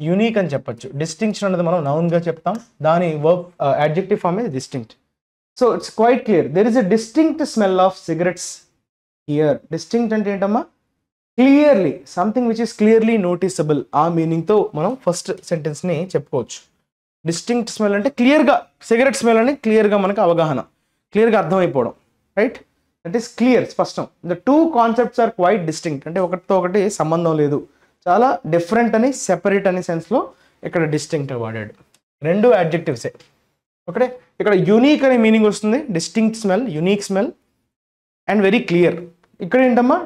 unique అని చెప్పచ్చు. డిస్టింక్షన్ అనేది మనం నౌన్గా చెప్తాం, దాని verb adjective form is distinct. So it's quite clear there is a distinct smell of cigarettes here. Distinct అంటే ఏంటమ్మా? Clearly, something which is clearly noticeable, ఆ మీనింగ్తో మనం ఫస్ట్ సెంటెన్స్ని చెప్పుకోవచ్చు. డిస్టింక్ట్ స్మెల్ అంటే క్లియర్గా, సిగరెట్ స్మెల్ అని క్లియర్గా మనకు అవగాహన, క్లియర్గా అర్థమైపోవడం, రైట్? దట్ ఈస్ క్లియర్, స్పష్టం. The two concepts are quite distinct అంటే ఒకటితో ఒకటి సంబంధం లేదు, చాలా డిఫరెంట్ అని, సెపరేట్ అనే సెన్స్లో ఇక్కడ డిస్టింక్ట్ వాడాడు. రెండు అడ్జెక్టివ్సే. ఓకే, ఇక్కడ యూనిక్ అనే మీనింగ్ వస్తుంది, distinct smell, unique smell and very clear. ఇక్కడ ఏంటమ్మా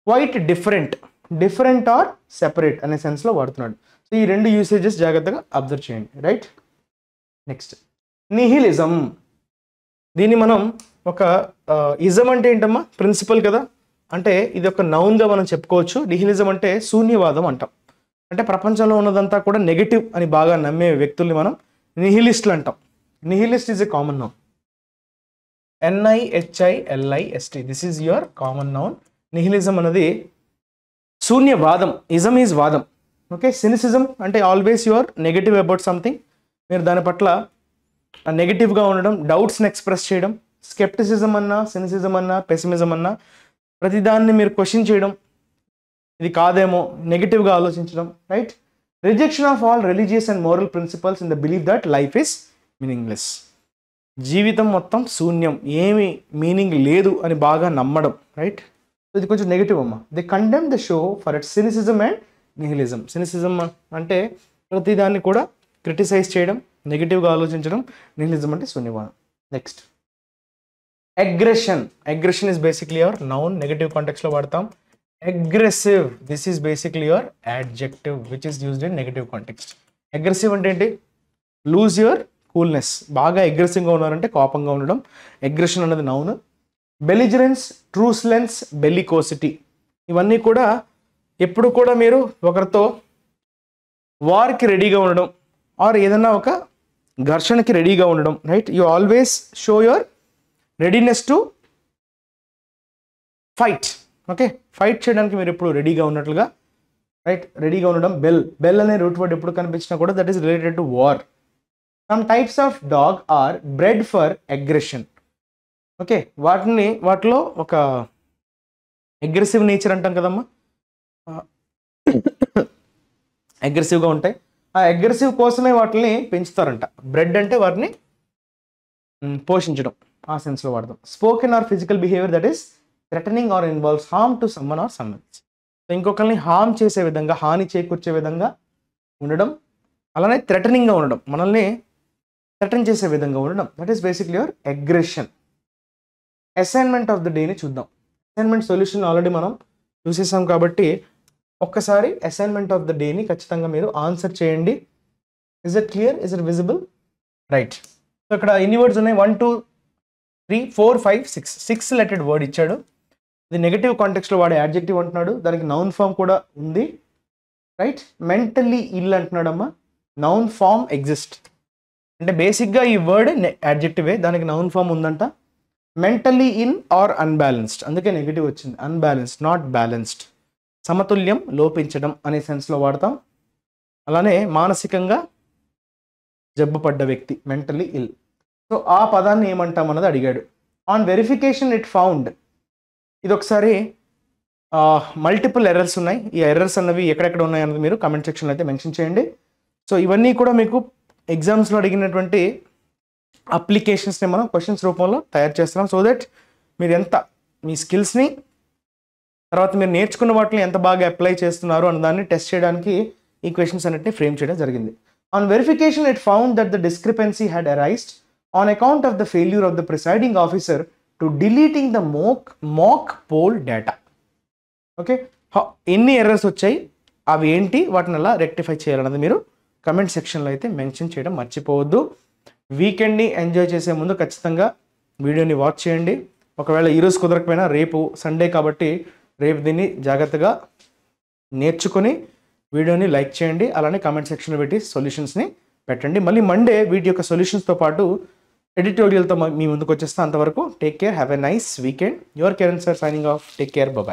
quite different, different or separate అనే సెన్స్లో వాడుతున్నాడు. సో ఈ రెండు యూసేజెస్ జాగ్రత్తగా అబ్జర్వ్ చేయండి, రైట్? Next nihilism. దీన్ని మనం ఒక ఇజం అంటే ఏంటమ్మా ప్రిన్సిపల్ కదా, అంటే ఇది ఒక నౌన్గా మనం చెప్పుకోవచ్చు. నిహిలిజం అంటే శూన్యవాదం అంటాం, అంటే ప్రపంచంలో ఉన్నదంతా కూడా నెగటివ్ అని బాగా నమ్మే వ్యక్తుల్ని మనం నిహిలిస్టులు అంటాం. Nihilist is a common noun, NIHILIST, this is your common noun. Nihilism అనేది శూన్యవాదం, ఇజం ఈజ్ వాదం. ఓకే, సినిసిజం అంటే always your negative about something, మీరు దాని పట్ల నెగటివ్గా ఉండడం, డౌట్స్ని ఎక్స్ప్రెస్ చేయడం. స్కెప్టిసిజం అన్నా, సినిసిజం అన్నా, పెసిమిజం అన్నా ప్రతిదాన్ని మీరు క్వశ్చన్ చేయడం, ఇది కాదేమో, నెగటివ్గా ఆలోచించడం, right? Rejection of all religious and moral principles in the believe that life is meaningless. జీవితం మొత్తం శూన్యం, ఏమి మీనింగ్ లేదు అని బాగా నమ్మడం, రైట్? ఇది కొంచెం నెగిటివ్ అమ్మా. They condemn the show for its cynicism and nihilism. Cynicism అంటే ప్రతిదాన్ని కూడా క్రిటిసైజ్ చేయడం, నెగిటివ్గా ఆలోచించడం. నిహిలిజం అంటే శూన్యవాదం. Next aggression. Aggression is basically your noun, negative కాంటెక్స్లో వాడతాం. Aggressive, this is basically your adjective which is used in negative context. Aggressive అంటే ఏంటి? లూజ్ యువర్ కూల్నెస్, బాగా అగ్రెసివ్గా ఉన్నారంటే కోపంగా ఉండడం. అగ్రెషన్ అనేది నౌన్. బెలిజరెన్స్, ట్రూస్లెన్స్, బెలికోసిటీ, ఇవన్నీ కూడా ఎప్పుడు కూడా మీరు ఒకరితో వార్కి రెడీగా ఉండడం ఆర్ ఏదన్నా ఒక ఘర్షణకి రెడీగా ఉండడం, right? You always show your readiness to fight. Okay, fight చేయడానికి మీరు ఎప్పుడు రెడీగా ఉన్నట్లుగా, రైట్? రెడీగా ఉండడం. బెల్ అనే రూట్ వర్డ్ ఎప్పుడు కనిపించినా కూడా that is related to war. Some types of dog are bred for aggression. Okay, వాటిలో ఒక అగ్రెసివ్ నేచర్ అంటాం కదమ్మా, అగ్రెసివ్గా ఉంటాయి. ఆ అగ్రెసివ్ కోసమే వాటిని పెంచుతారంట. బ్రెడ్ అంటే వాటిని పోషించడం, ఆ సెన్స్లో వాడతాం. Spoken or physical behaviour that is threatening or involves harm to someone or someone. ఇంకొకరిని హార్మ్ చేసే విధంగా, హాని చేకూర్చే విధంగా ఉండడం, అలానే థ్రెటనింగ్గా ఉండడం, మనల్ని థ్రెటన్ చేసే విధంగా ఉండడం. That is basically your aggression. Assignment of the డేని చూద్దాం. అసైన్మెంట్ సొల్యూషన్ ఆల్రెడీ మనం చూసేసాం కాబట్టి ఒక్కసారి అసైన్మెంట్ ఆఫ్ ద డేని ఖచ్చితంగా మీరు ఆన్సర్ చేయండి. Is it clear? Is it visible? Right. So ఇక్కడ ఎన్ని వర్డ్స్ ఉన్నాయి? 1 2 3 4 5 6 లెటెడ్ వర్డ్ ఇచ్చాడు. ఇది నెగటివ్ కాంటెక్స్లో వాడే యాడ్జెక్టివ్ అంటున్నాడు, దానికి నౌన్ ఫామ్ కూడా ఉంది, రైట్? మెంటల్లీ ఇల్ అంటున్నాడమ్మా, నౌన్ ఫామ్ ఎగ్జిస్ట్. అంటే బేసిక్గా ఈ వర్డ్ యాడ్జెక్టివే, దానికి నౌన్ ఫామ్ ఉందంట. మెంటల్లీ ఇన్ ఆర్ అన్బ్యాలెన్స్డ్, అందుకే నెగిటివ్ వచ్చింది. అన్బ్యాలెన్స్డ్, నాట్ బ్యాలెన్స్డ్, సమతుల్యం లోపించడం అనే సెన్స్లో వాడతాం. అలానే మానసికంగా జబ్బుపడ్డ వ్యక్తి, మెంటల్లీ ఇల్. సో ఆ పదాన్ని ఏమంటాం అన్నది అడిగాడు. ఆన్ వెరిఫికేషన్ ఇట్ ఫౌండ్, ఇది ఒకసారి మల్టిపుల్ ఎర్రర్స్ ఉన్నాయి. ఈ ఎర్రర్స్ అన్నవి ఎక్కడెక్కడ ఉన్నాయి అన్నది మీరు కమెంట్ సెక్షన్లో అయితే మెన్షన్ చేయండి. సో ఇవన్నీ కూడా మీకు ఎగ్జామ్స్లో అడిగినటువంటి అప్లికేషన్స్ని మనం క్వశ్చన్స్ రూపంలో తయారు చేస్తున్నాం. సో దట్ మీరు ఎంత మీ స్కిల్స్ని, తర్వాత మీరు నేర్చుకున్న వాటిని ఎంత బాగా అప్లై చేస్తున్నారు అన్న దాన్ని టెస్ట్ చేయడానికి ఈ క్వశ్చన్స్ అన్నిటిని ఫ్రేమ్ చేయడం జరిగింది. On verification it found that the discrepancy had arised on account of the failure of the presiding officer to deleting the mock poll data. Okay, ఎన్ని ఎర్రర్స్ వచ్చాయి, అవి ఏంటి, వాటిని ఎలా రెక్టిఫై చేయాలన్నది మీరు కమెంట్ సెక్షన్లో అయితే మెన్షన్ చేయడం మర్చిపోవద్దు. వీకెండ్ని ఎంజాయ్ చేసే ముందు ఖచ్చితంగా వీడియోని వాచ్ చేయండి. ఒకవేళ ఈరోజు కుదరకపోయినా రేపు సండే కాబట్టి రేపు దీన్ని జాగ్రత్తగా నేర్చుకొని వీడియోని లైక్ చేయండి. అలానే కామెంట్ సెక్షన్లో పెట్టి సొల్యూషన్స్ని పెట్టండి. మళ్ళీ మండే వీటి యొక్క సొల్యూషన్స్తో పాటు ఎడిటోరియల్తో మీ ముందుకు వచ్చేస్తా. అంతవరకు take care, have a nice weekend. Your Kiran sir signing off. Take care, bye.